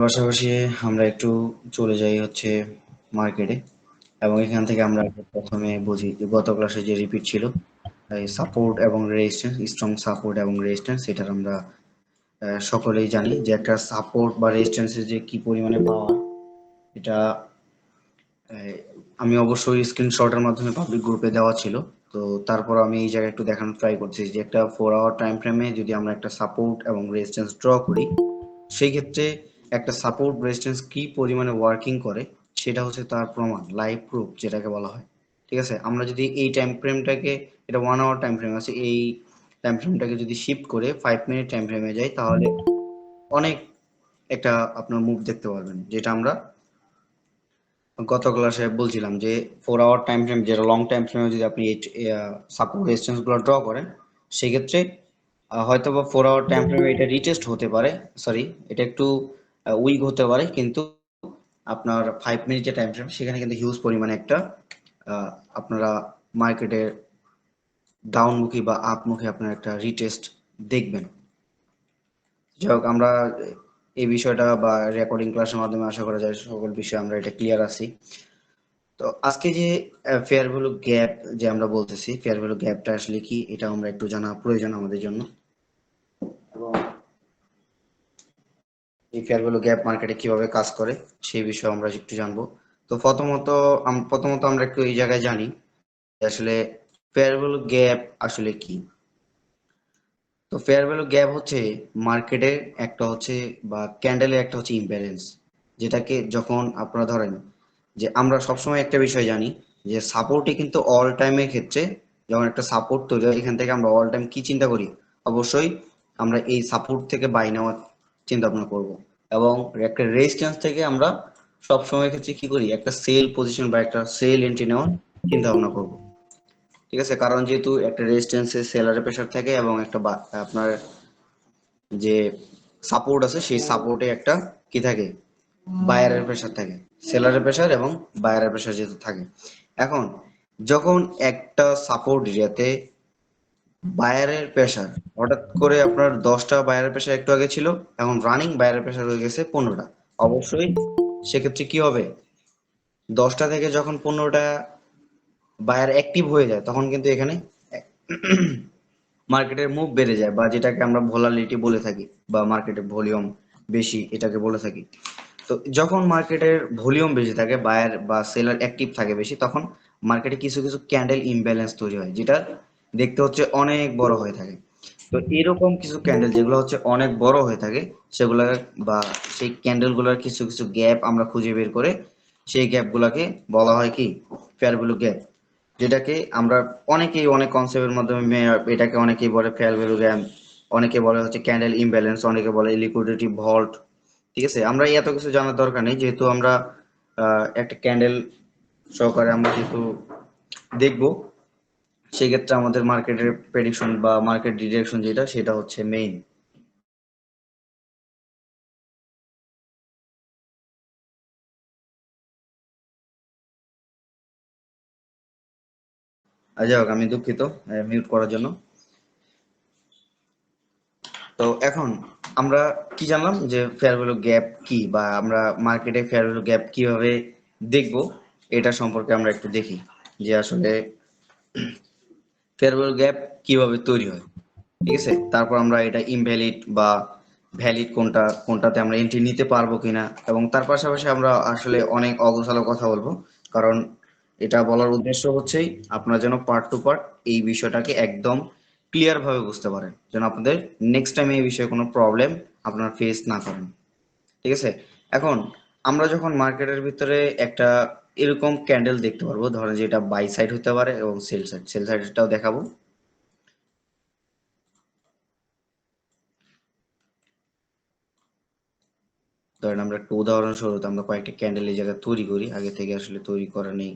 পাশাপাশি আমরা একটু চলে যাই হচ্ছে মার্কেটে, এবং এখান থেকে আমরা প্রথমে বুঝি যে গত ক্লাসে যে রিপিট ছিল এই সাপোর্ট এবং রেজিস্ট্যান্স, স্ট্রং সাপোর্ট এবং রেজিস্ট্যান্স, সেটার আমরা সকলেই জানি যে একটা সাপোর্ট বা রেজিস্ট্যান্সের যে কি পরিমাণে পাওয়ার, এটা আহ, আমি অবশ্যই স্ক্রিনশটের মাধ্যমে পাবলিক গ্রুপে দেওয়া ছিল। তো তারপর আমি এই জায়গায় একটু দেখানোর ট্রাই করছি যে একটা 4 আওয়ার টাইম ফ্রেমে যদি আমরা একটা সাপোর্ট এবং রেজিস্ট্যান্স ড্র করি, সেই ক্ষেত্রে একটা সাপোর্ট রেজিস্ট্যান্স কি পরিমাণে ওয়ার্কিং করে সেটা হচ্ছে তার প্রমাণ, লাইভ প্রুফ যেটাকে বলা হয়। ঠিক আছে, আমরা যদি এই টাইম ফ্রেমটাকে, এটা 1 আওয়ার টাইম ফ্রেম আছে, এই টাইম ফ্রেমটাকে যদি শিফট করে 5 মিনিট টাইম ফ্রেমে যাই, তাহলে অনেক একটা আপনার মুভ দেখতে পারবেন, যেটা আমরা গত ক্লাসে বলছিলাম যে 4 আওয়ার টাইম ফ্রেম, যেটা লং টাইম ফ্রেমে যদি আপনি সাপোর্ট রেজিস্ট্যান্স গুলো ড্র করেন, সেক্ষেত্রে হয়তো বা 4 আওয়ার টাইম ফ্রেমে এটা রিটেস্ট হতে পারে, সরি, এটা একটু উইক হতে পারে, কিন্তু আপনার 5 মিনিট যে টাইম ফ্রেম, সেখানে কিন্তু হিউজ পরিমাণে একটা আহ, আপনারা মার্কেটের ডাউনমুখী বা আপমুখী আপনার একটা রিটেস্ট দেখবেন। যাই হোক, আমরা এই বিষয়টা বা রেকর্ডিং ক্লাসের মাধ্যমে আশা করা যায় সকল বিষয়ে আমরা এটা ক্লিয়ার আছি। তো আজকে যে ফেয়ার ভ্যালু গ্যাপ যে আমরা বলতেছি, ফেয়ার ভ্যালু গ্যাপটা আসলে কি, এটা আমরা একটু জানা প্রয়োজন আমাদের জন্য। এবং এই ফেয়ার ভ্যালু গ্যাপ মার্কেটে কিভাবে কাজ করে সেই বিষয়ে আমরা একটু জানবো। তো প্রথমত আমরা একটু এই জায়গায় জানি যে আসলে ফেয়ার ভ্যালু গ্যাপ আসলে কি। তো ফেয়ার ভ্যালু গ্যাপ হচ্ছে মার্কেটের একটা হচ্ছে, বা ক্যান্ডেলের একটা হচ্ছে ইমব্যালেন্স, যেটাকে যখন আপনারা ধরেন যে আমরা সবসময় একটা বিষয় জানি যে সাপোর্টে কিন্তু অল টাইমের ক্ষেত্রে, যখন একটা সাপোর্ট তৈরি হয়, এখান থেকে আমরা অল টাইম কি চিন্তা করি, অবশ্যই আমরা এই সাপোর্ট থেকে বাই নেওয়ার চিন্তা ভাবনা করবো, এবং একটা রেজিস্ট্যান্স থেকে আমরা সবসময় ক্ষেত্রে কি করি, একটা সেল পজিশন বা একটা সেল এন্ট্রি নেওয়ার চিন্তা ভাবনা করবো। ঠিক আছে, কারণ যেহেতু একটা রেজিস্ট্যান্সে সেলারের প্রেশার থাকে এবং একটা আপনার যে সাপোর্ট আছে, সেই সাপোর্টে একটা কি থাকে, বায়ারের প্রেশার থাকে, সেলারের প্রেশার এবং বায়ারের প্রেশার যেহেতু থাকে। এখন যখন একটা সাপোর্ট এরিয়াতে বায়ারের প্রেশার হঠাৎ করে আপনার 10টা বায়ারের প্রেশার একটু আগে ছিল, এখন রানিং বায়ারের প্রেশার হয়ে গেছে 15টা, অবশ্যই সেক্ষেত্রে কি হবে, 10টা থেকে যখন 15টা বায়ার অ্যাক্টিভ হয়ে যায়, তখন কিন্তু এখানে মার্কেটের মুভ বেড়ে যায়, বা যেটাকে আমরা ভোলালিটি বলে থাকি, বা মার্কেটের ভলিউম বেশি এটাকে বলে থাকি। তো যখন মার্কেটের ভলিউম বেশি থাকে, বায়ার বা সেলার অ্যাক্টিভ থাকে বেশি, তখন মার্কেটে কিছু কিছু ক্যান্ডেল ইমব্যালেন্স তৈরি হয়, যেটা দেখতে হচ্ছে অনেক বড় হয়ে থাকে। তো এরকম কিছু ক্যান্ডেল যেগুলো হচ্ছে অনেক বড় হয়ে থাকে, সেগুলোর বা সেই ক্যান্ডেল গুলার কিছু কিছু গ্যাপ আমরা খুঁজে বের করে সেই গ্যাপ গুলাকে বলা হয় কি, ফেয়ার ভ্যালু গ্যাপ, যেটাকে আমরা অনেকেই অনেক কনসেপ্টের মাধ্যমে এটাকে অনেকেই বলে ফেয়ার ভ্যালু গ্যাপ, অনেকে বলে হচ্ছে ক্যান্ডেল ইমব্যালেন্স, অনেকে বলে লিকুইডিটি ভল্ট। ঠিক আছে, আমরা এত কিছু জানার দরকার নেই, যেহেতু আমরা একটা ক্যান্ডেল সহকারে আমরা যেহেতু দেখবো, সেই ক্ষেত্রে আমাদের মার্কেটের প্রেডিকশন বা মার্কেট ডিরেকশন যেটা, সেটা হচ্ছে মেইন। যাই হোক, আমি দুঃখিত মিউট করার জন্য। তো এখন আমরা কি জানলাম যে ফেয়ার ভ্যালু গ্যাপ কি, বা আমরা মার্কেটে ফেয়ার ভ্যালু গ্যাপ কিভাবে দেখব, এটা সম্পর্কে আমরা একটু দেখি যে আসলে ফেয়ার ভ্যালু গ্যাপ কিভাবে তৈরি হয়। ঠিক আছে, তারপর আমরা এটা ইনভ্যালিড বা ভ্যালিড কোনটা, কোনটাতে আমরা এন্ট্রি নিতে পারবো কিনা, এবং তার পাশাপাশি আমরা আসলে অনেক অগোছালো কথা বলবো, কারণ এটা বলার উদ্দেশ্য হচ্ছেই আপনারা যেন পার্ট টু পার্ট এই বিষয়টাকে একদম ক্লিয়ার ভাবে বুঝতে পারেন, যেন আপনাদের নেক্সট টাইম এই বিষয়ে কোনো প্রবলেম আপনারা ফেস না করেন। ঠিক আছে, এখন আমরা যখন মার্কেটের ভিতরে একটা এরকম ক্যান্ডেল দেখতে পারবো, ধরেন যে এটা বাই সাইড হতে পারে এবং সেল সাইডটাও দেখাবো। ধরেন আমরা একটা উদাহরণস্বরূপ আমরা কয়েকটা ক্যান্ডেল এই জায়গায় তৈরি করি, আগে থেকে আসলে তৈরি করা নেই।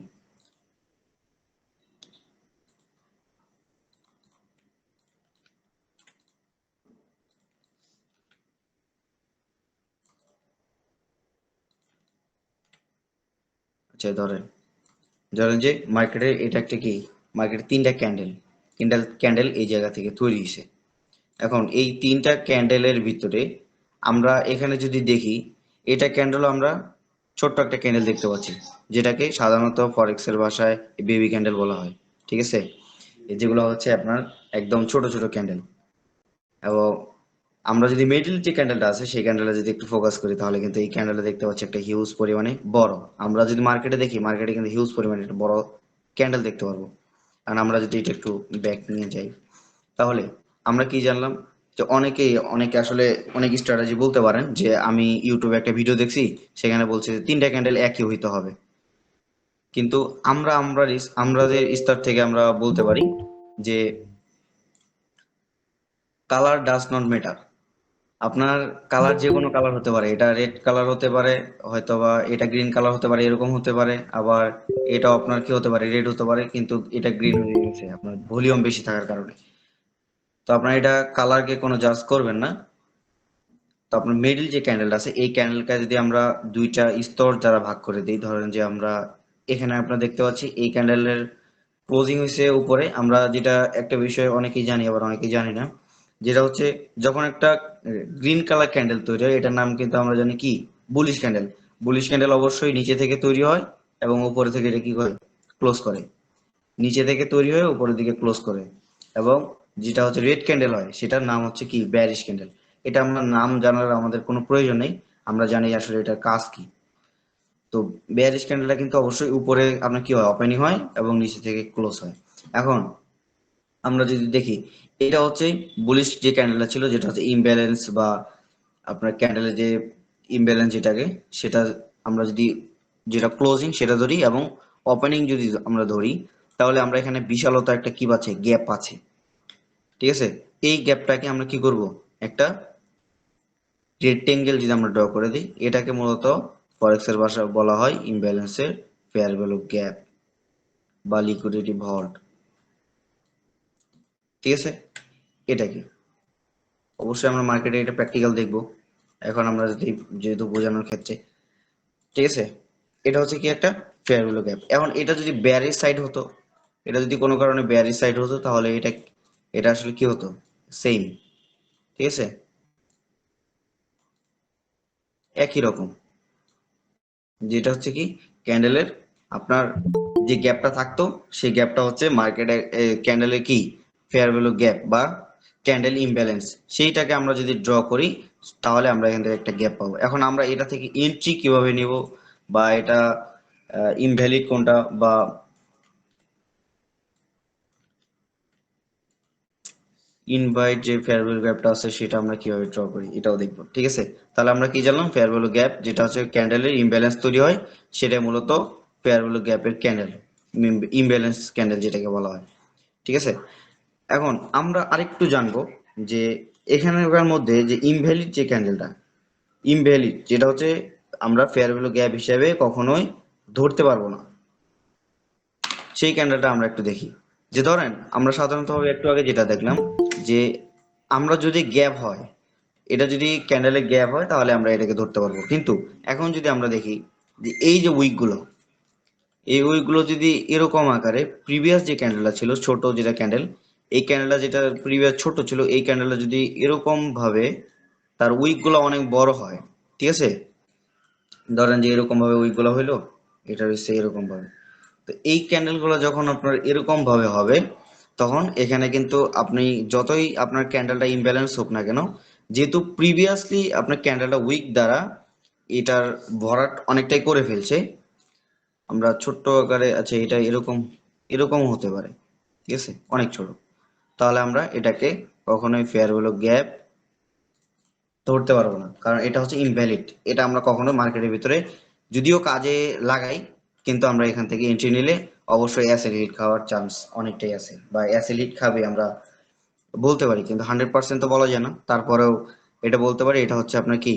আচ্ছা, ধরেন ধরেন যে মার্কেটে এটা একটা কি, মার্কেটে তিনটা ক্যান্ডেল, তিনটা ক্যান্ডেল এই জায়গা থেকে তৈরি হয়েছে। এখন এই তিনটা ক্যান্ডেলের ভিতরে আমরা এখানে যদি দেখি, এটা ক্যান্ডেল আমরা ছোট্ট একটা ক্যান্ডেল দেখতে পাচ্ছি, যেটাকে সাধারণত ফরেক্সের ভাষায় বেবি ক্যান্ডেল বলা হয়। ঠিক আছে, যেগুলো হচ্ছে আপনার একদম ছোট ছোট ক্যান্ডেল। এবং আমরা যদি মিডল যে ক্যান্ডেলটা আছে সেই ক্যান্ডেলটা যদি একটু ফোকাস করি, তাহলে কিন্তু এই ক্যান্ডেলটা দেখতে পাচ্ছি একটা হিউজ পরিমাণে বড়। আমরা যদি মার্কেটে দেখি, মার্কেটে কিন্তু হিউজ পরিমাণে একটা বড় ক্যান্ডেল দেখতে পারবো। কারণ আমরা যদি এটা একটু ব্যাক নিয়ে যাই, তাহলে আমরা কি জানলাম যে অনেকে আসলে অনেক স্ট্র্যাটেজি বলতে পারেন যে আমি ইউটিউবে একটা ভিডিও দেখছি, সেখানে বলছে যে তিনটা ক্যান্ডেল একই হইতে হবে। কিন্তু আমাদের স্তর থেকে আমরা বলতে পারি যে কালার ডাজ নট ম্যাটার। আপনার কালার যে কোনো কালার হতে পারে, এটা রেড কালার হতে পারে, হয়তোবা এটা গ্রিন কালার হতে পারে, এরকম হতে পারে। আবার এটা আপনার কি হতে পারে, রেড হতে পারে, কিন্তু এটা গ্রিন হয়ে গেছে আপনার ভলিউম বেশি থাকার কারণে। তো আপনার এটা কালারকে কোনো জাজ করবেন না। তো আপনার মিডল যে ক্যান্ডেলটা আছে, এই ক্যান্ডেলটা যদি আমরা দুইটা স্তর দ্বারা ভাগ করে দিই, ধরেন যে আমরা এখানে আপনার দেখতে পাচ্ছি এই ক্যান্ডেলের ক্লোজিং হয়েছে উপরে। আমরা যেটা একটা বিষয় অনেকেই জানি আবার অনেকেই জানি না, যেটা হচ্ছে যখন একটা গ্রিন কালার ক্যান্ডেল তৈরি হয়, এটার নাম কিন্তু আমরা জানি কি, বুলিশ ক্যান্ডেল। বুলিশ ক্যান্ডেল অবশ্যই নিচে থেকে তৈরি হয় এবং উপরে থেকে এটা কি করে, ক্লোজ করে। নিচে থেকে তৈরি হয়ে উপরের দিকে ক্লোজ করে। এবং যেটা হচ্ছে রেড ক্যান্ডেল হয়, সেটার নাম হচ্ছে কি, ব্যারিশ ক্যান্ডেল। এটা আমরা নাম জানার আমাদের কোনো প্রয়োজন নেই, আমরা জানি আসলে এটার কাজ কি। তো বেয়ারিশ ক্যান্ডেলটা কিন্তু অবশ্যই উপরে আপনার কি হয়, ওপেনিং হয় এবং নিচে থেকে ক্লোজ হয়। এখন আমরা যদি দেখি, এটা হচ্ছে বুলিশ যে ক্যান্ডেলটা ছিল, যেটা হচ্ছে ইমব্যালেন্স বা আপনার ক্যান্ডেলের যে ইমব্যালেন্স যেটাকে, সেটা আমরা যদি যেটা ক্লোজিং সেটা ধরি এবং ওপেনিং যদি আমরা ধরি, তাহলে আমরা এখানে বিশালতা একটা কি পাচ্ছি, গ্যাপ আছে। ঠিক আছে, এই গ্যাপটাকে আমরা কি করব, একটা রেক্টেঙ্গেল যদি আমরা ড্র করে দিই, এটাকে মূলত ফরেক্সের ভাষায় বলা হয় ইমব্যালেন্সের ফেয়ার ভ্যালু গ্যাপ বা লিকুইডিটি ভল্ট। ঠিক আছে, এটা কি, অবশ্যই আমরা মার্কেটে এটা প্র্যাকটিক্যাল দেখব এখন আমরা যদি, যেহেতু বোঝানোর ক্ষেত্রে। ঠিক আছে, এটা হচ্ছে কি একটা ফেয়ার ভ্যালু গ্যাপ। এখন এটা যদি বেয়ারিশ সাইড হতো, এটা যদি কোনো কারণে বেয়ারিশ সাইড হতো, তাহলে এটা এটা আসলে কি হতো, সেম। ঠিক আছে, একই রকম, যেটা হচ্ছে কি ক্যান্ডেলের আপনার যে গ্যাপটা থাকতো, সেই গ্যাপটা হচ্ছে মার্কেটে ক্যান্ডেলের কি ফেয়ার ভ্যালু গ্যাপ বা ক্যান্ডেল ইমব্যালেন্স, সেইটাকে আমরা যদি ড্র করি, তাহলে আমরা এখান থেকে একটা গ্যাপ পাবো। এখন আমরা এটা থেকে এন্ট্রি কিভাবে নিব, বা এটা ইনভ্যালিড কোনটা বা ইনভাইট যে ফেয়ার ভ্যালু গ্যাপটা আছে, সেটা আমরা কিভাবে ড্র করি এটাও দেখবো। ঠিক আছে, তাহলে আমরা কি জানলাম, ফেয়ার ভ্যালু গ্যাপ যেটা হচ্ছে ক্যান্ডেলের ইমব্যালেন্স তৈরি হয়, সেটা মূলত ফেয়ার ভ্যালু গ্যাপের ক্যান্ডেল, ইমব্যালেন্স ক্যান্ডেল যেটাকে বলা হয়। ঠিক আছে, এখন আমরা আরেকটু জানবো যে এখানকার মধ্যে যে ইনভ্যালিড যে ক্যান্ডেলটা, ইনভ্যালিড যেটা হচ্ছে আমরা ফেয়ার ভ্যালু গ্যাপ হিসেবে কখনোই ধরতে পারবো না, সেই ক্যান্ডেলটা আমরা একটু দেখি। যে ধরেন আমরা সাধারণত একটু আগে যেটা দেখলাম, যে আমরা যদি গ্যাপ হয়, এটা যদি ক্যান্ডেলের গ্যাপ হয়, তাহলে আমরা এটাকে ধরতে পারবো। কিন্তু এখন যদি আমরা দেখি যে এই যে উইকগুলো, এই উইকগুলো যদি এরকম আকারে প্রিভিয়াস যে ক্যান্ডেলটা ছিল ছোট, যেটা ক্যান্ডেল, এই ক্যান্ডেলটা যেটা প্রিভিয়াস ছোট ছিল, এই ক্যান্ডেলটা যদি এরকম ভাবে তার উইকগুলো অনেক বড় হয়, ঠিক আছে, ধরেন যে এরকম ভাবে উইকগুলো হইলো, এটা হচ্ছে এরকম ভাবে। তো এই ক্যান্ডেলগুলো যখন আপনার এরকম ভাবে হবে, তখন এখানে কিন্তু আপনি যতই আপনার ক্যান্ডেলটা ইমব্যালেন্স হোক না কেন, যেহেতু প্রিভিয়াসলি আপনার ক্যান্ডেলটা উইক দ্বারা এটার ভরাট অনেকটাই করে ফেলছে, আমরা ছোট্ট আকারে আছে এটা এরকম এরকম হতে পারে, ঠিক আছে, অনেক ছোট, তাহলে আমরা এটাকে কখনোই ফেয়ার ভ্যালু গ্যাপ ধরতে পারবো না, কারণ এটা হচ্ছে ইনভ্যালিড। এটা আমরা কখনো মার্কেটের ভিতরে যদিও কাজে লাগাই, কিন্তু আমরা এখান থেকে এন্ট্রি নিলে অবশ্যই অ্যাসেড হিট খাওয়ার চান্স অনেকটাই আছে, বা অ্যাসেড হিট খাবে আমরা বলতে পারি, কিন্তু 100% তো বলা যায় না। তারপরেও এটা বলতে পারি এটা হচ্ছে আপনার কি,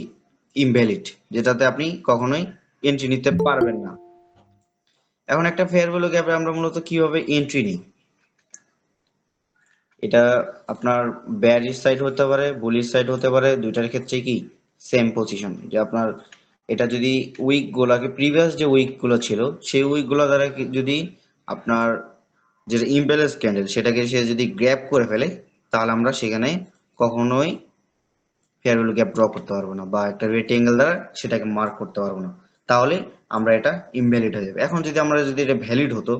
ইনভ্যালিড, যেটাতে আপনি কখনোই এন্ট্রি নিতে পারবেন না। এখন একটা ফেয়ার ভ্যালু গ্যাপে আমরা মূলত কিভাবে এন্ট্রি নিই, এটা আপনার বেয়ারিশ সাইড হতে পারে, বুলিশ সাইড হতে পারে, দুইটার ক্ষেত্রে কি সেম পজিশন, যে আপনার এটা যদি উইক গুলাকে প্রিভিয়াস যে উইক গুলো ছিল, সেই উইক গুলো দ্বারা যদি আপনার যেটা ইমব্যালেন্স ক্যান্ডেল, সেটাকে সে যদি গ্র্যাব করে ফেলে, তাহলে আমরা সেখানে কখনোই ফেয়ার ভ্যালু গ্যাপ ড্র করতে পারবো না, বা একটা রেক্টেঙ্গেল দ্বারা সেটাকে মার্ক করতে পারবো না, তাহলে আমরা এটা ইনভ্যালিড হয়ে যাবে। এখন যদি এটা ভ্যালিড হতো,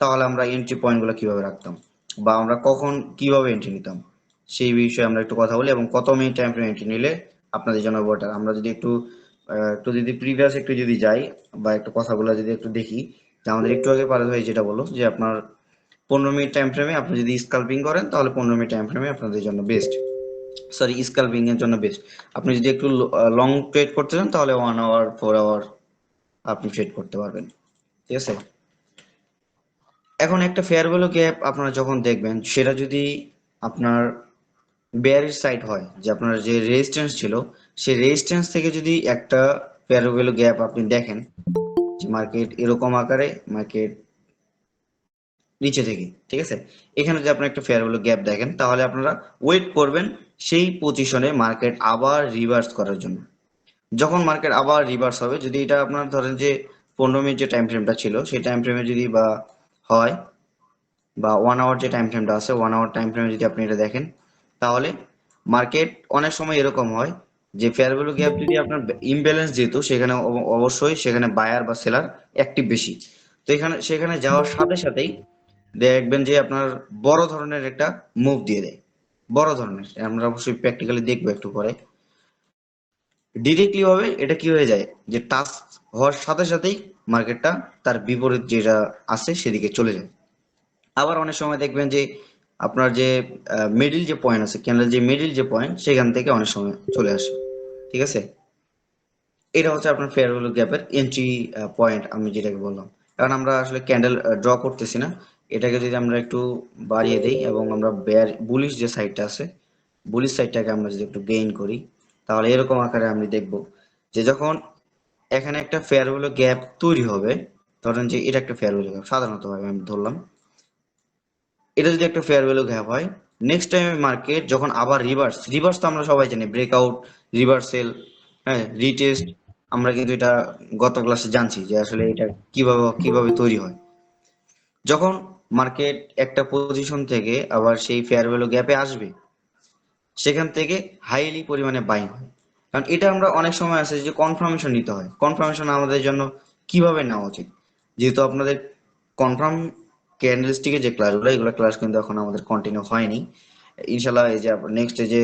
তাহলে আমরা এন্ট্রি পয়েন্টগুলো কিভাবে রাখতাম, বা আমরা কখন কিভাবে এন্ট্রি নিতাম, সেই বিষয়ে আমরা একটু কথা বলি, এবং কত মিনিট টাইম ফ্রেম এন্ট্রি নিলে আপনাদের জন্য বেটার। আমরা যদি একটু যদি প্রিভিয়াস একটু যদি যাই, বা একটু কথাগুলো যদি একটু দেখি, যে আমাদের একটু আগে পারভেজ ভাই যেটা বললো, যে আপনার 15 মিনিট টাইম ফ্রেমে আপনি যদি স্কাল্পিং করেন, তাহলে 15 মিনিট টাইম ফ্রেমে আপনাদের জন্য বেস্ট। সরি, স্কাল্পিং এর জন্য বেস্ট। আপনি যদি একটু লং ট্রেড করতে চান, তাহলে 1 আওয়ার 4 আওয়ার আপনি ট্রেড করতে পারবেন। ঠিক আছে। এখন একটা ফেয়ার ভ্যালু গ্যাপ আপনারা যখন দেখবেন, সেটা যদি আপনার বেয়ারিশ সাইড হয়, যে আপনার যে রেজিস্ট্যান্স ছিল, সেই রেজিস্ট্যান্স থেকে যদি একটা ফেয়ার ভ্যালু গ্যাপ আপনি দেখেন, যে মার্কেট এরকম আকারে, মার্কেট নিচে থেকে, ঠিক আছে, এখানে যদি আপনি একটা ফেয়ার ভ্যালু গ্যাপ দেখেন, তাহলে আপনারা ওয়েট করবেন সেই পজিশনে মার্কেট আবার রিভার্স করার জন্য। যখন মার্কেট আবার রিভার্স হবে, যদি এটা আপনার ধরেন যে 15 মিনিট যে টাইম ফ্রেমটা ছিল, সেই টাইম ফ্রেমে যদি বা হয়, বা 1 আওয়ার যে টাইম ফ্রেমটা আছে, 1 আওয়ার টাইম ফ্রেমে যদি আপনি এটা দেখেন, তাহলে মার্কেট অনেক সময় এরকম হয় যে ফেয়ার ভ্যালু গ্যাপ যদি আপনার ইমব্যালেন্স, যেহেতু সেখানে অবশ্যই সেখানে বায়ার বা সেলার অ্যাক্টিভ বেশি, তো সেখানে যাওয়ার সাথে সাথেই দেখবেন যে আপনার বড় ধরনের একটা মুভ দিয়ে দেয়, বড় ধরনের। আমরা অবশ্যই প্র্যাকটিক্যালি দেখবো একটু পরে। ডিরেক্টলি ভাবে এটা কি হয়ে যায়, যে টাচ হওয়ার সাথে সাথেই মার্কেটটা তার বিপরীত যেটা আছে সেদিকে চলে যায়। আবার অনেক সময় দেখবেন যে আপনার যে মিডিল যে পয়েন্ট আছে, ক্যান্ডেল যে মিডিল যে পয়েন্ট, সেখান থেকে অনেক সময় চলে আসে। ঠিক আছে। এটা হচ্ছে আপনার ফেয়ার ভ্যালু গ্যাপের এন্ট্রি পয়েন্ট, আমি যেটাকে বললাম। কারণ আমরা আসলে ক্যান্ডেল ড্র করতেছি না, এটাকে যদি আমরা একটু বাড়িয়ে দেই, এবং আমরা বুলিশ যে সাইডটা আছে, বুলিশ সাইডটাকে আমরা যদি একটু গেইন করি, তাহলে এরকম আকারে আমি দেখব যে যখন এখানে একটা ফেয়ার ভ্যালু গ্যাপ তৈরি হবে, ধরেন যে এটা একটা ফেয়ার ভ্যালু গ্যাপ সাধারণত ভাবে আমি ধরলাম, এটা যদি একটা ফেয়ার ভ্যালু গ্যাপ হয়, নেক্সট টাইম মার্কেট যখন আবার রিভার্স, রিভার্স তো আমরা সবাই জানি, ব্রেকআউট, রিভার্সেল, হ্যাঁ, রিটেস্ট, আমরা কিন্তু এটা গত ক্লাসে জানছি যে আসলে এটা কিভাবে কিভাবে তৈরি হয়। যখন মার্কেট একটা পজিশন থেকে আবার সেই ফেয়ার ভ্যালু গ্যাপে আসবে, সেখান থেকে হাইলি পরিমাণে বাইং হয়। কারণ এটা আমরা অনেক সময় আছে যে কনফার্মেশন নিতে হয়, কনফার্মেশন আমাদের জন্য কিভাবে নেওয়া উচিত, যেহেতু আপনাদের কনফার্ম ক্যান্ডেলস্টিকের যে ক্লাসগুলো, এগুলো ক্লাস কিন্তু এখন আমাদের কন্টিনিউ হয়নি। ইনশাল্লাহ এই যে নেক্সট যে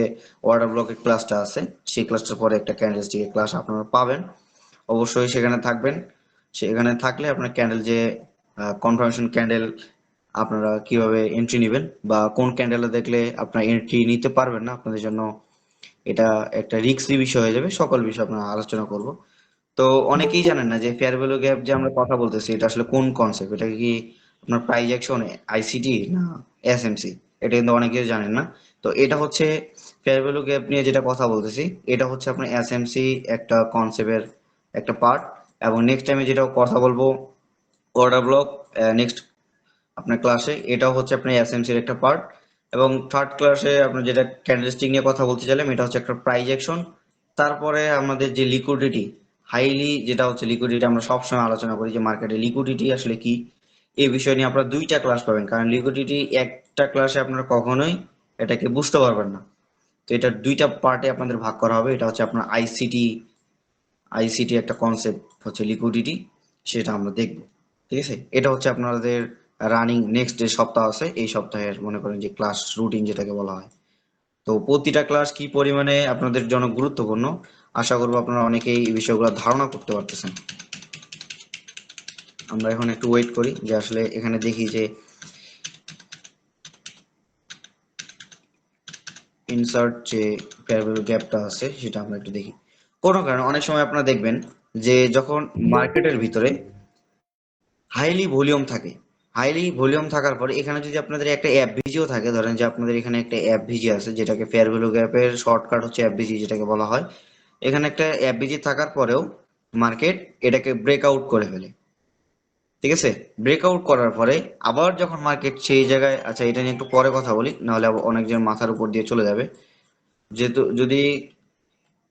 অর্ডার ব্লকের ক্লাসটা আছে, সেই ক্লাসটার পরে একটা ক্যান্ডেলস্টিকের ক্লাস আপনারা পাবেন, অবশ্যই সেখানে থাকবেন। সেখানে থাকলে আপনার ক্যান্ডেল যে কনফার্মেশন ক্যান্ডেল আপনারা কিভাবে এন্ট্রি নেবেন, বা কোন ক্যান্ডেলে দেখলে আপনারা এন্ট্রি নিতে পারবেন না, আপনাদের জন্য এটা একটা রিস্কি বিষয় হয়ে যাবে, সকল বিষয় আপনারা আলোচনা করব। তো অনেকেই জানেন না যে ফেয়ার ভ্যালু গ্যাপ যে আমরা কথা বলতেছি, এটা আসলে কোন কনসেপ্ট, এটা কি আপনার প্রাইস অ্যাকশন, আইসিটি, না এসএমসি, এটা কিন্তু অনেকেই জানেন না। তো এটা হচ্ছে ফেয়ার ভ্যালু গ্যাপ নিয়ে যেটা কথা বলতেছি, এটা হচ্ছে আপনার এসএমসি একটা কনসেপ্টের একটা পার্ট। এবং নেক্সট টাইমে যেটা কথা বলবো অর্ডার ব্লক, নেক্সট আপনার ক্লাসে, এটাও হচ্ছে আপনার এসএমসির একটা পার্ট। এবং থার্ড ক্লাসে আপনার যেটা ক্যান্ডেলস্টিক নিয়ে কথা বলতে চাইলাম, এটা হচ্ছে একটা প্রাইস অ্যাকশন। তারপরে আমাদের যে লিকুইডিটি, হাইলি যেটা হচ্ছে লিকুইডিটি, আমরা সবসময় আলোচনা করি যে মার্কেটে লিকুইডিটি আসলে কি, এই বিষয় নিয়ে আপনারা দুইটা ক্লাস পাবেন, কারণ লিকুইডিটি একটা ক্লাসে আপনারা কখনোই এটাকে বুঝতে পারবেন না। তো এটা দুইটা পার্টে আপনাদের ভাগ করা হবে। এটা হচ্ছে আপনার আইসিটি, আইসিটি একটা কনসেপ্ট হচ্ছে লিকুইডিটি, সেটা আমরা দেখব। ঠিক আছে। এটা হচ্ছে আপনাদের রানিং নেক্সট যে সপ্তাহ আছে, এই সপ্তাহের মনে করেন যে ক্লাস রুটিন যেটাকে বলা হয়। তো প্রতিটা ক্লাস কি পরিমাণে আপনাদের জন্য গুরুত্বপূর্ণ, আশা করবো আপনারা অনেকেই এই বিষয়গুলো ধারণা করতে পারতেছেন। আমরা এখন একটু ওয়েট করি, যে আসলে এখানে দেখি যে ইনসার্ট যে ফেয়ার ভ্যালু গ্যাপটা আছে, সেটা আমরা একটু দেখি। কোনো কারণে অনেক সময় আপনারা দেখবেন যে যখন মার্কেটের ভিতরে হাইলি ভলিউম থাকে, হাইলি ভলিউম থাকার পরে এখানে যদি আপনাদের একটা এফভিজিও থাকে, ধরেন যে আপনাদের এখানে একটা এফভিজি আছে, যেটাকে ফেয়ার ভ্যালু গ্যাপের শর্টকাট হচ্ছে এফভিজি যেটাকে বলা হয়। এখানে একটা এফভিজি থাকার পরেও মার্কেট এটাকে ব্রেকআউট করে ফেলে। ঠিক আছে। ব্রেকআউট করার পরে আবার যখন মার্কেট সেই জায়গায়, আচ্ছা এটা নিয়ে একটু পরে কথা বলি, নাহলে আবার অনেকজন মাথার উপর দিয়ে চলে যাবে। যেহেতু যদি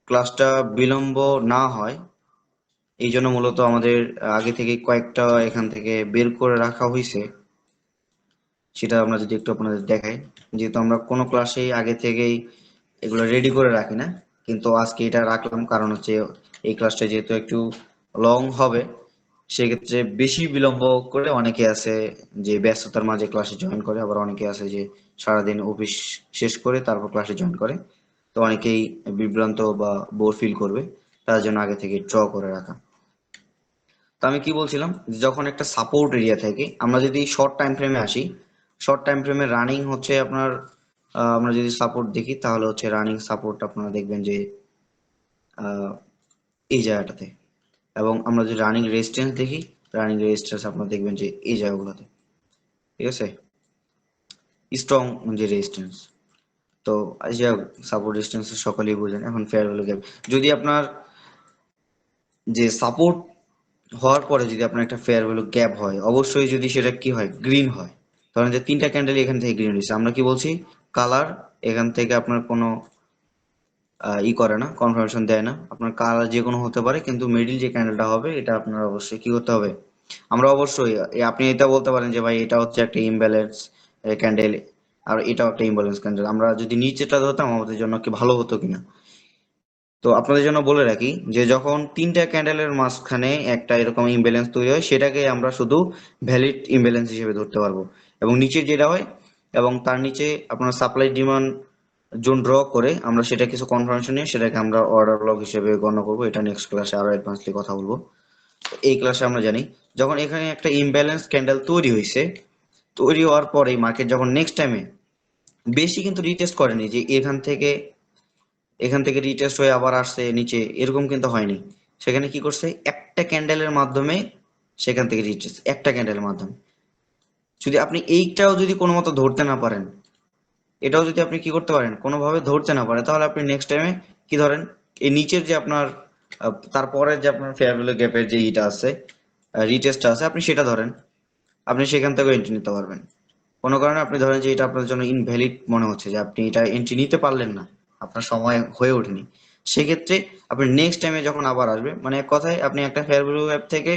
ক্লাসটা বিলম্ব না হয়, এই জন্য মূলত আমাদের আগে থেকে কয়েকটা এখান থেকে বের করে রাখা হয়েছে, সেটা আমরা যদি একটু আপনাদের দেখাই। যেহেতু আমরা কোনো ক্লাসেই আগে থেকেই এগুলো রেডি করে রাখি না, কিন্তু আজকে এটা রাখলাম কারণ হচ্ছে এই ক্লাসটা যেহেতু একটু লং হবে, সেক্ষেত্রে বেশি বিলম্ব করে অনেকে আছে যে ব্যস্ততার মাঝে ক্লাসে জয়েন করে, আবার অনেকে আছে যে সারাদিন অফিস শেষ করে তারপর ক্লাসে জয়েন করে। তো অনেকেই বিভ্রান্ত বা বোর ফিল করবে, তার জন্য আগে থেকে ড্র করে রাখা। তো আমি কি বলছিলাম, যে যখন একটা সাপোর্ট এরিয়া থাকে, আমরা যদি শর্ট টাইম ফ্রেমে আসি, শর্ট টাইম ফ্রেমে রানিং হচ্ছে আপনার আমরা যদি সাপোর্ট দেখি তাহলে হচ্ছে রানিং সাপোর্ট আপনারা দেখবেন যে আহ, এই জায়গাটাতে। এবং আমরা যদি রানিং রেজিস্ট্যান্স দেখি, রানিং রেজিস্ট্যান্স আপনারা দেখবেন যে এই জায়গাগুলোতে। ঠিক আছে, স্ট্রং যে রেজিস্ট্যান্স। তো এই যে সাপোর্ট রেজিস্ট্যান্স সকলেই বোঝেন। এখন ফেয়ার ভ্যালু গ্যাপ, যদি আপনার যে সাপোর্ট হওয়ার পরে যদি আপনার একটা ফেয়ার ভ্যালু গ্যাপ হয়, অবশ্যই যদি সেটা কি হয়, গ্রিন হয়। ধরেন যে তিনটা ক্যান্ডেল এখান থেকে গ্রিন হয়েছে, আমরা কি বলছি, কালার এখান থেকে আপনার কোনো করে না, কনফার্মেশন দেয় না। আপনার কালার যে কোনো হতে পারে, কিন্তু মিডিল যে ক্যান্ডেলটা হবে এটা আপনার অবশ্যই কি করতে হবে, আমরা অবশ্যই আপনি এটা বলতে পারেন যে ভাই এটা হচ্ছে একটা ইমব্যালেন্স ক্যান্ডেল, আর এটাও একটা ইমব্যালেন্স ক্যান্ডেল, আমরা যদি নিচেটা ধরতাম আমাদের জন্য কি ভালো হতো কিনা। তো আপনাদের জন্য বলে রাখি যে যখন তিনটা ক্যান্ডেলের মাঝখানে একটা এরকম ইমব্যালেন্স তৈরি হয়, সেটাকে আমরা শুধু ভ্যালিড ইমব্যালেন্স হিসেবে ধরতে পারবো। এবং নিচে যেটা হয় এবং তার নিচে আপনার সাপ্লাই ডিমান্ড জোন ড্র করে আমরা সেটা কিছু কনফার্মেশন নিয়ে সেটাকে আমরা অর্ডার ব্লক হিসেবে গণ্য করবো। এটা নেক্সট ক্লাসে আরো অ্যাডভান্সলি কথা বলবো। এই ক্লাসে আমরা জানি যখন এখানে একটা ইমব্যালেন্স ক্যান্ডেল তৈরি হয়েছে, তৈরি হওয়ার পরে মার্কেট যখন নেক্সট টাইমে বেশি কিন্তু রিটেস্ট করেনি, যে এখান থেকে রিটেস্ট হয়ে আবার আসছে নিচে, এরকম কিন্তু হয়নি। সেখানে কি করছে, একটা ক্যান্ডেলের মাধ্যমে সেখান থেকে রিটেস্ট, একটা ক্যান্ডেলের মাধ্যমে। যদি আপনি এইটাও যদি কোনো মতো ধরতে না পারেন, এটাও যদি আপনি কি করতে পারেন, কোনোভাবে ধরতে না পারেন, তাহলে আপনি নেক্সট টাইমে কি ধরেন, এই নিচের যে আপনার তারপরের যে আপনার ফেয়ার ভ্যালু গ্যাপের যে ইটা আছে, রিটেস্টটা আছে, আপনি সেটা ধরেন, আপনি সেখান থেকে এন্ট্রি নিতে পারবেন। কোনো কারণে আপনি ধরেন যে এটা আপনার জন্য ইনভ্যালিড মনে হচ্ছে, যে আপনি এটা এন্ট্রি নিতে পারলেন না, আপনার সময় হয়ে ওঠেনি, সেক্ষেত্রে আপনি নেক্সট টাইমে যখন আবার আসবে, মানে এক কথায় আপনি একটা ফেয়ার ভ্যালু অ্যাপ থেকে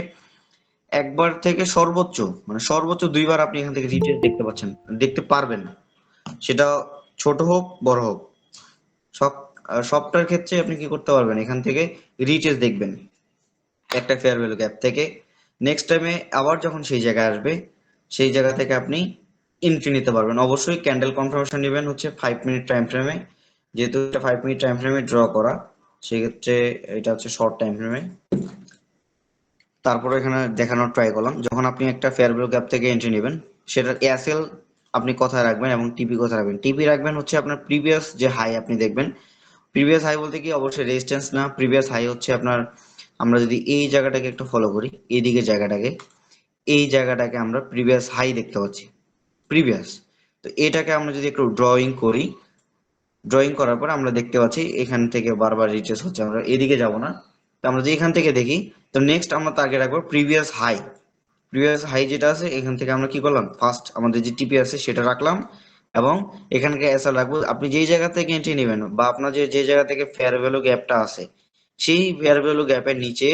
একবার থেকে সর্বোচ্চ, মানে সর্বোচ্চ দুইবার আপনি এখান থেকে রিটেস্ট দেখতে পাচ্ছেন, দেখতে পারবেন। সেটা ছোট হোক বড় হোক, সব সবটার ক্ষেত্রে আপনি কি করতে পারবেন, এখান থেকে রিটেস্ট দেখবেন একটা ফেয়ার ভ্যালু গ্যাপ থেকে। নেক্সট টাইমে আবার যখন সেই জায়গায় আসবে, সেই জায়গা থেকে আপনি এন্ট্রি নিতে পারবেন। অবশ্যই ক্যান্ডেল কনফার্মেশন নেবেন হচ্ছে 5 মিনিট টাইম ফ্রেমে, যেহেতু এটা 5 মিনিট টাইম ফ্রেমে ড্র করা, সেক্ষেত্রে এটা হচ্ছে শর্ট টাইম ফ্রেমে। তারপরে এখানে দেখানোর ট্রাই করলাম, যখন আপনি একটা ফেয়ার ভ্যালু গ্যাপ থেকে এন্ট্রি নেবেন, সেটার এসএল আপনি কোথায় রাখবেন এবং টিপি কোথায় রাখবেন। টিপি রাখবেন হচ্ছে আপনার প্রিভিয়াস যে হাই আপনি দেখবেন, প্রিভিয়াস হাই বলতে কি অবশ্যই রেজিস্ট্যান্স না, প্রিভিয়াস হাই হচ্ছে আপনার, আমরা যদি এই জায়গাটাকে একটু ফলো করি, এইদিকে জায়গাটাকে, এই জায়গাটাকে আমরা প্রিভিয়াস হাই দেখতে পাচ্ছি, প্রিভিয়াস। তো এটাকে আমরা যদি একটু ড্রয়িং করি, ড্রয়িং করার পর আমরা দেখতে পাচ্ছি এখান থেকে বারবার রিট্রেস হচ্ছে, আমরা এদিকে যাব না। তো আমরা যদি এখান থেকে দেখি, তো নেক্সট আমরা টার্গেট রাখবো প্রিভিয়াস হাই। প্রিভিয়াস হাই যেটা আছে এখান থেকে আমরা কি করলাম, ফার্স্ট আমাদের যে টিপি আছে সেটা রাখলাম, এবং এখানকে এসএল রাখবো। আপনি যেই জায়গা থেকে এন্ট্রি নেবেন বা আপনার যে যে জায়গা থেকে ফেয়ার ভ্যালু গ্যাপটা আছে, সেই ফেয়ার ভ্যালু গ্যাপের নিচে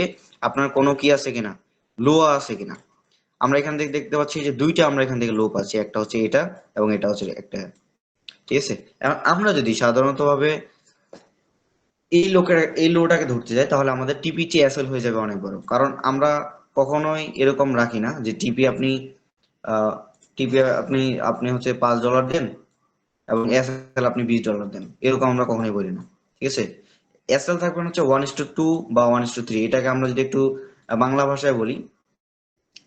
আপনার কোনো কি আছে কিনা, লো আছে কিনা। আমরা এখান থেকে দেখতে পাচ্ছি যে দুইটা আমরা এখান থেকে লো পাচ্ছি, একটা হচ্ছে এটা এবং এটা হচ্ছে একটা। ঠিক আছে, এখন আমরা যদি সাধারণত ভাবে এই লোটাকে ধরতে যাই, তাহলে আমাদের টিপি এসএল হয়ে যাবে অনেক বড়, কারণ আমরা কখনোই এরকম রাখি না যে টিপি আপনি আহ, টিপি আপনি আপনি হচ্ছে $5 দেন এবং এসএল আপনি $20 দেন, এরকম আমরা কখনোই বলি না। ঠিক আছে, এসএল থাকবে হচ্ছে 1:2 বা 1:3। এটাকে আমরা যদি একটু বাংলা ভাষায় বলি,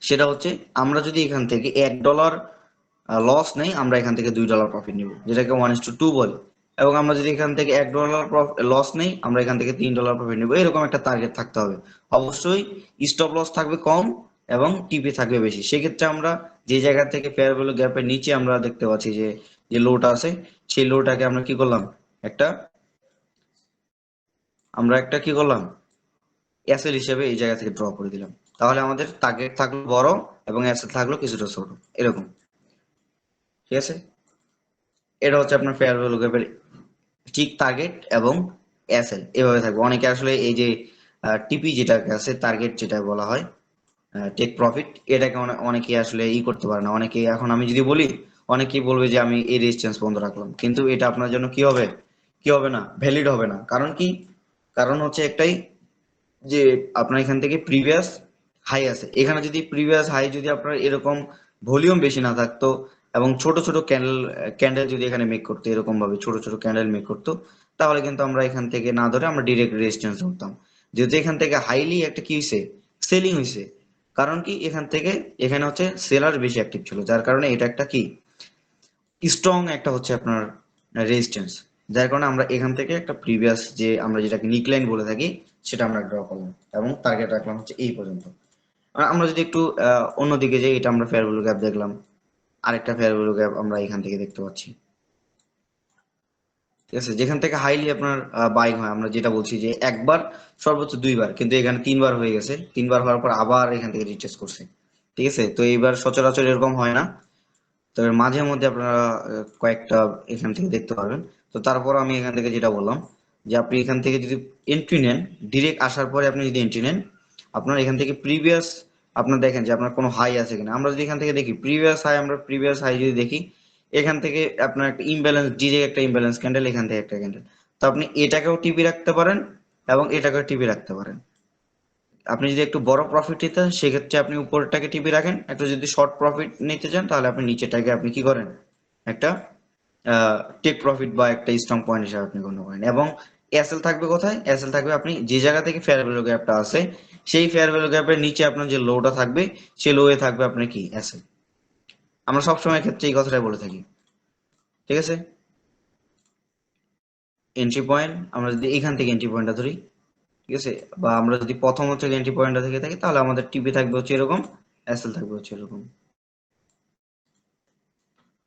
সেটা হচ্ছে আমরা যদি এখান থেকে $1 লস নেই, আমরা এখান থেকে $2 প্রফিট নিব, যেটাকে 1:2 বলে। এবং আমরা যদি এখান থেকে $1 লস নেই, আমরা এখান থেকে $3 প্রফিট নিব, এরকম একটা টার্গেট থাকতে হবে। অবশ্যই স্টপ লস থাকবে কম এবং টিপি থাকবে বেশি। সেক্ষেত্রে আমরা যে জায়গা থেকে ফেয়ার ভ্যালু গ্যাপের নিচে আমরা দেখতে পাচ্ছি যে যে লোটা আছে, সেই লোটাকে আমরা কি করলাম, একটা একটা কি করলাম, এসএল হিসেবে এই জায়গা থেকে ড্র করে দিলাম। তাহলে আমাদের টার্গেট থাকলো বড় এবং এসএল থাকলো কিছুটা ছোট, এরকম। ঠিক আছে, এটা হচ্ছে আপনার ফেয়ার ভ্যালু গ্যাপের ঠিক টার্গেট এবং এসএল এভাবে থাকবে। অনেকে আসলে এই যে টিপি যেটাকে আছে, টার্গেট যেটা বলা হয়, টেক প্রফিট, এটাকে অনেকে আসলে করতে পারে না। অনেকে, এখন আমি যদি বলি, অনেকেই বলবে যে আমি এই রেজিস্ট্যান্স বন্ধ রাখলাম, কিন্তু এটা আপনার জন্য কি হবে, কি হবে না, ভ্যালিড হবে না। কারণ কি? কারণ হচ্ছে একটাই, যে আপনার এখান থেকে প্রিভিয়াস হাই আছে, এখানে যদি প্রিভিয়াস হাই যদি আপনার এরকম ভলিউম বেশি না থাকতো এবং ছোট ছোট ক্যান্ডেল ক্যান্ডেল যদি এখানে মেক করতো, এরকম ভাবে ছোট ছোট ক্যান্ডেল মেক করতো, তাহলে কিন্তু আমরা এখান থেকে না ধরে আমরা ডিরেক্ট রেজিস্ট্যান্স ধরতাম। যেহেতু এখান থেকে হাইলি একটা কি হয়েছে, সেলিং হয়েছে। কারণ কি? এখান থেকে এখানে হচ্ছে সেলার বেশি অ্যাক্টিভ ছিল, যার কারণে এটা একটা কি স্ট্রং একটা হচ্ছে আপনার রেজিস্ট্যান্স, যার কারণে আমরা এখান থেকে একটা প্রিভিয়াস যে আমরা যেটাকে নিকলাইন বলে থাকি সেটা আমরা ড্র করলাম এবং টার্গেট রাখলাম হচ্ছে এই পর্যন্ত। আর আমরা যদি একটু অন্যদিকে যাই, এটা আমরা ফেয়ার ভ্যালু গ্যাপ দেখলাম, আরেকটা ফেয়ার ভ্যালু গ্যাপ আমরা এখান থেকে দেখতে পাচ্ছি। ঠিক আছে, যেখান থেকে হাইলি আপনার বাইং হয়, আমরা যেটা বলছি যে একবার সর্বোচ্চ দুইবার, কিন্তু এখানে তিনবার হয়ে গেছে, তিনবার হওয়ার পর আবার এখান থেকে রিটেস্ট করছে। ঠিক আছে, তো এইবার সচরাচর এরকম হয় না, তো এর মাঝে মধ্যে আপনারা কয়েকটা এখান থেকে দেখতে পারবেন। তো তারপর আমি এখান থেকে যেটা বললাম, যে আপনি এখান থেকে যদি এন্ট্রি নেন, ডিরেক্ট আসার পরে আপনি যদি এন্ট্রি নেন, আপনার এখান থেকে প্রিভিয়াস আপনার দেখেন যে আপনার কোনো হাই আছে কিনা। আমরা যদি এখান থেকে দেখি প্রিভিয়াস হাই, আমরা প্রিভিয়াস হাই যদি দেখি, এখান থেকে আপনার একটা ইমব্যালেন্স, ডিরেক্ট একটা ইমব্যালেন্স ক্যান্ডেল, এখান থেকে একটা ক্যান্ডেল। তো আপনি এটাকেও টিপি রাখতে পারেন এবং এটাকেও টিপি রাখতে পারেন। আপনি যদি একটু বড় প্রফিট নিতে চান সেক্ষেত্রে আপনি উপরটাকে টিপে রাখেন, একটু যদি শর্ট প্রফিট নিতে চান তাহলে আপনি নিচেটাকে আপনি কি করেন, একটা টেক প্রফিট বা একটা স্ট্রং পয়েন্ট হিসাবে আপনি গণ্য করেন। এবং এসএল থাকবে কোথায়? এসএল থাকবে আপনি যে জায়গা থেকে ফেয়ার ভ্যালু গ্যাপটা আছে, সেই ফেয়ার ভ্যালু গ্যাপের নিচে আপনার যে লোটা থাকবে, সেই লো এ থাকবে আপনার কি এসএল। আমরা সবসময় ক্ষেত্রে এই কথাটাই বলে থাকি। ঠিক আছে, এন্ট্রি পয়েন্ট আমরা যদি এখান থেকে এন্ট্রি পয়েন্টটা ধরি, ঠিক আছে, বা আমরা যদি প্রথম হচ্ছে এন্ট্রি পয়েন্টটা থেকে থাকি, তাহলে আমাদের টিপি থাকবে হচ্ছে এরকম, এসএল থাকবে হচ্ছে এরকম।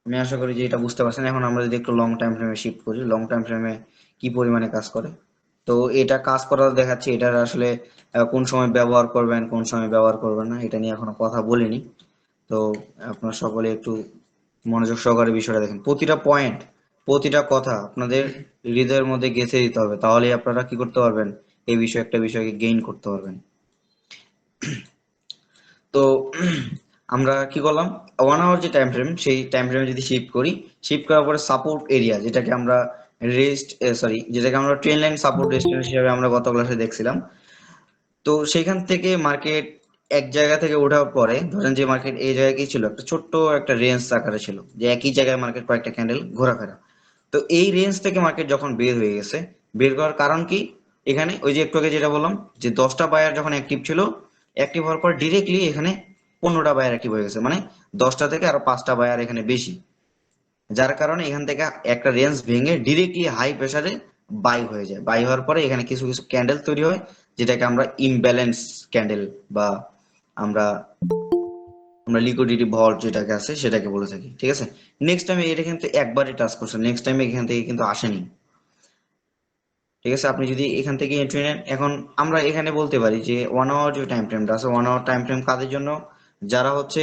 আমি আশা করি যে এটা বুঝতে পারছেন। এখন আমরা যদি একটু লং টাইম ফ্রেমে শিফট করি, লং টাইম ফ্রেমে কি পরিমাণে কাজ করে। তো এটা কাজ করা দেখাচ্ছে, এটার আসলে কোন সময় ব্যবহার করবেন, কোন সময় ব্যবহার করবেন না, এটা নিয়ে এখনো কথা বলিনি। তো আপনারা সকলে একটু মনোযোগ সহকারে বিষয়টা দেখেন, প্রতিটা পয়েন্ট, প্রতিটা কথা আপনাদের হৃদয়ের মধ্যে গেঁথে দিতে হবে, তাহলেই আপনারা কি করতে পারবেন, এই বিষয়ে একটা বিষয়কে গেইন করতে পারবেন। তো আমরা কি করলাম, 1 আওয়ার যে টাইম ফ্রেম, সেই টাইম ফ্রেমে যদি শিফট করি, শিফট করার পরে সাপোর্ট এরিয়া, যেটাকে আমরা রেস্ট সরি যেটাকে আমরা ট্রেন লাইন সাপোর্ট রেজিস্ট্যান্স হিসেবে আমরা গত ক্লাসে দেখছিলাম। তো সেখান থেকে মার্কেট এক জায়গা থেকে ওঠার পরে ধরেন যে মার্কেট এই জায়গায় কি ছিল, একটা ছোট্ট একটা রেঞ্জ আকারে ছিল, যে একই জায়গায় মার্কেট কয়েকটা ক্যান্ডেল ঘোরাফেরা। তো এই রেঞ্জ থেকে মার্কেট যখন বের হয়ে গেছে, বের করার কারণ কি, এখানে ওই যে একটু আগে যেটা বললাম, যে 10টা বায়ার যখন অ্যাক্টিভ ছিল, অ্যাক্টিভ হওয়ার পর ডিরেক্টলি এখানে 15টা বায়ার অ্যাক্টিভ হয়ে গেছে, মানে 10টা থেকে আরো 5টা বায়ার এখানে বেশি, যার কারণে এখান থেকে একটা রেঞ্জ ভেঙে ডিরেক্টলি হাই প্রেসারে বাই হয়ে যায়। বাই হওয়ার পরে এখানে কিছু কিছু ক্যান্ডেল তৈরি হয়, যেটাকে আমরা ইমব্যালেন্স ক্যান্ডেল বা আমরা আমরা লিকুইডিটি ভল্ট যেটাকে আছে সেটাকে বলে থাকি। ঠিক আছে, নেক্সট টাইমে এটা কিন্তু একবারই টাচ করছে, নেক্সট টাইমে এখান থেকে কিন্তু আসেনি। ঠিক আছে, আপনি যদি এখান থেকে এন্ট্রি নেন, এখন আমরা এখানে বলতে পারি যে 1 আওয়ার যে টাইম ফ্রেমটা আছে, 1 আওয়ার টাইম ফ্রেম কাদের জন্য, যারা হচ্ছে,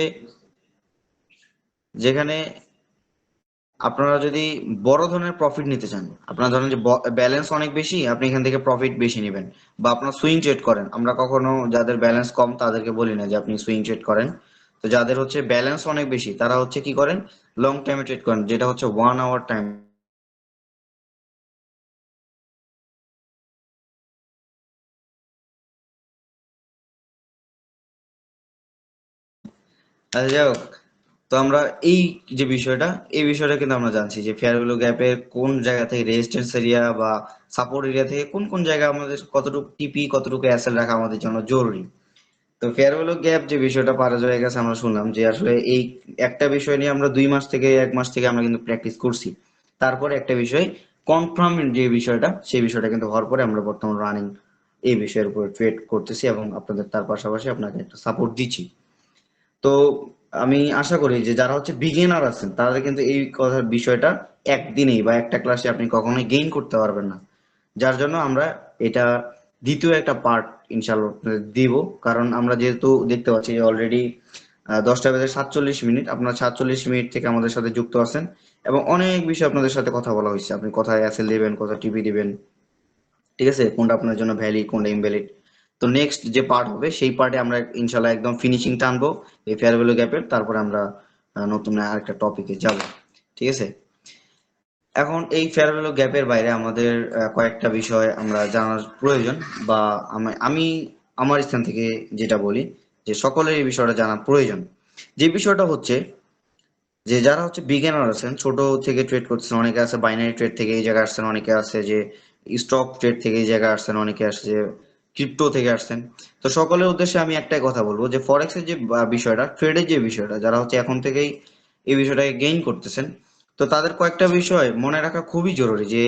যেখানে আপনারা যদি বড় ধরনের প্রফিট নিতে চান, আপনারা ধরেন যে ব্যালেন্স অনেক বেশি, আপনি এখান থেকে প্রফিট বেশি নেবেন, বা আপনার সুইং ট্রেড করেন, আমরা কখনো যাদের ব্যালেন্স কম তাদেরকে বলি না যে আপনি সুইং ট্রেড করেন। তো যাদের হচ্ছে ব্যালেন্স অনেক বেশি তারা হচ্ছে কি করেন, লং টাইমে ট্রেড করেন, যেটা হচ্ছে 1 আওয়ার টাইম। আচ্ছা যাই হোক, তো আমরা এই যে বিষয়টা, এই বিষয়টা কিন্তু আমরা জানছি যে ফেয়ার ভ্যালু গ্যাপের কোন জায়গা থেকে রেজিস্ট্যান্স এরিয়া বা সাপোর্ট এরিয়া থেকে কোন কোন জায়গা আমাদের কতটুকু টিপি কতটুকু এসএল রাখা আমাদের জন্য জরুরি। তো ফেয়ার ভ্যালু গ্যাপ যে বিষয়টা পার হয়ে গেছে, আমরা শুনলাম যে আসলে এই একটা বিষয় নিয়ে আমরা 2 মাস থেকে 1 মাস থেকে আমরা কিন্তু প্র্যাকটিস করছি। তারপরে একটা বিষয় কনফার্ম যে বিষয়টা, সেই বিষয়টা কিন্তু হওয়ার পরে আমরা বর্তমান রানিং এই বিষয়ের উপর ট্রেড করতেছি এবং আপনাদের তার পাশাপাশি আপনাকে একটা সাপোর্ট দিচ্ছি। তো আমি আশা করি যে যারা হচ্ছে বিগিনার আছেন তাদের কিন্তু এই কথার বিষয়টা একদিনেই বা একটা ক্লাসে আপনি কখনোই গেইন করতে পারবেন না। যার জন্য আমরা এটা দ্বিতীয় একটা পার্ট ইনশাল্লাহ আপনাদের দিব। কারণ আমরা যেহেতু দেখতে পাচ্ছি যে অলরেডি 10টা বেজে 47 মিনিট, আপনার 47 মিনিট থেকে আমাদের সাথে যুক্ত আছেন এবং অনেক বিষয় আপনাদের সাথে কথা বলা হয়েছে, আপনি কোথায় এসএল দিবেন, কোথায় টিপি দিবেন, ঠিক আছে, কোনটা আপনার জন্য ভ্যালিড কোনটা ইনভ্যালিড। তো নেক্সট যে পার্ট হবে সেই পার্টে আমরা ইনশাল্লাহ একদম ফিনিশিং টানবো এই ফেয়ার ভ্যালু গ্যাপের, তারপরে আমরা নতুন আরেকটা টপিকে যাব। ঠিক আছে, এখন এই ফেয়ার ভ্যালু গ্যাপের বাইরে আমাদের কয়েকটা বিষয় আমরা জানার প্রয়োজন, বা আমি আমার স্থান থেকে যেটা বলি যে সকলের এই বিষয়টা জানা প্রয়োজন। যে বিষয়টা হচ্ছে যে যারা হচ্ছে বিগিনার আছেন, ছোট থেকে ট্রেড করতেছেন, অনেকে আছে বাইনারি ট্রেড থেকে এই জায়গায় আসছেন, অনেকে আছে যে স্টক ট্রেড থেকে এই জায়গায় আসছেন, অনেকে আসছে যে ক্রিপ্টো থেকে আসছেন। তো সকলের উদ্দেশ্যে আমি একটাই কথা বলবো যে ফরেক্সের যে বিষয়টা, ট্রেডের যে বিষয়টা, যারা হচ্ছে এখন থেকেই এই বিষয়টাকে গেইন করতেছেন, তো তাদের কয়েকটা বিষয় মনে রাখা খুবই জরুরি যে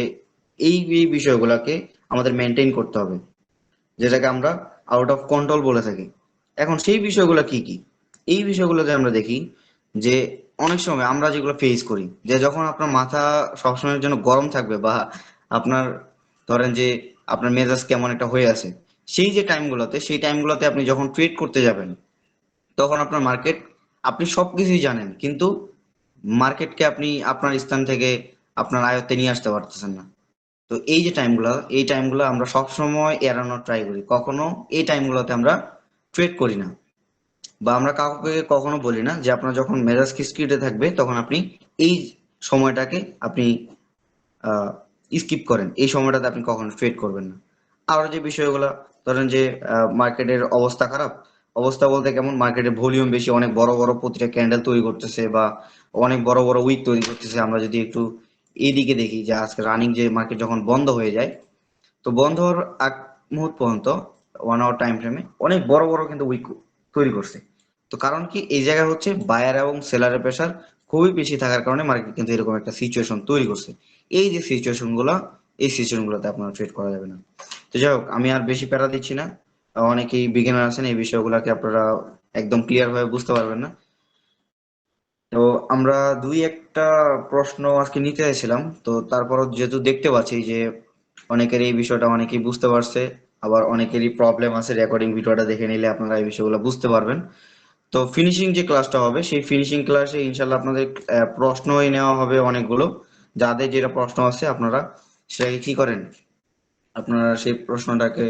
এই এই বিষয়গুলোকে আমাদের মেনটেন করতে হবে, যেটাকে আমরা আউট অফ কন্ট্রোল বলে থাকি। এখন সেই বিষয়গুলো কি কি? এই বিষয়গুলোতে আমরা দেখি যে অনেক সময় আমরা যেগুলো ফেস করি, যে যখন আপনার মাথা সবসময়ের জন্য গরম থাকবে, বা আপনার ধরেন যে আপনার মেজাজ কেমন একটা হয়ে আছে, সেই টাইমগুলোতে আপনি যখন ট্রেড করতে যাবেন, তখন আপনার মার্কেট, আপনি সবকিছুই জানেন কিন্তু মার্কেটকে আপনি আপনার স্থান থেকে আপনার আয়ত্তে নিয়ে আসতে পারতেছেন না। তো এই টাইমগুলো আমরা সবসময় এড়ানোর ট্রাই করি, কখনো এই টাইমগুলোতে আমরা ট্রেড করি না, বা আমরা কাউকে কখনো বলি না যে আপনার যখন মেজাজ খিটখিটে থাকবে তখন আপনি এই সময়টাকে আপনি স্কিপ করেন, এই সময়টাতে আপনি কখনো ট্রেড করবেন না। আরো যে বিষয়গুলো, ধরেন যে মার্কেটের অবস্থা খারাপ, অবস্থা বলতে কেমন, মার্কেটের ভলিউম বেশি, অনেক বড় বড় প্রতিটা ক্যান্ডেল তৈরি করতেছে, বা অনেক বড় বড় উইক তৈরি করতেছে। আমরা যদি একটু এইদিকে দেখি যে আজকে রানিং যে মার্কেট যখন বন্ধ হয়ে যায়, তো বন্ধ হওয়ার আগ মুহূর্ত পর্যন্ত 1 আওয়ার টাইম ফ্রেমে অনেক বড় বড় কিন্তু উইক তৈরি করছে। তো কারণ কি, এই জায়গায় হচ্ছে বায়ার এবং সেলারের প্রেশার খুবই বেশি থাকার কারণে মার্কেট কিন্তু এরকম একটা সিচুয়েশন তৈরি করছে। এই যে সিচুয়েশন গুলো, এই সিচুয়েশন গুলোতে আপনার ট্রেড করা যাবে না। তো যাই হোক, আমি আর বেশি প্যারা দিচ্ছি না। অনেকেই বিগিনার আছেন, এই বিষয়গুলোকে আপনারা একদম ক্লিয়ার ভাবে বুঝতে পারবেন না। তো আমরা দুই একটা প্রশ্ন আজকে নিতে চাইছিলাম, তো তারপরও যেহেতু দেখতে পাচ্ছি যে অনেকের এই বিষয়টা অনেকেই বুঝতে পারছে, আবার অনেকেরই প্রবলেম আছে, রেকর্ডিং ভিডিওটা দেখে নিলে আপনারা এই বিষয়গুলো বুঝতে পারবেন। তো ফিনিশিং যে ক্লাসটা হবে, সেই ফিনিশিং ক্লাসে ইনশাল্লাহ আপনাদের প্রশ্নই নেওয়া হবে অনেকগুলো। যাদের যেটা প্রশ্ন আছে আপনারা সেটাকে কি করেন, আপনারা সেই প্রশ্নটাকে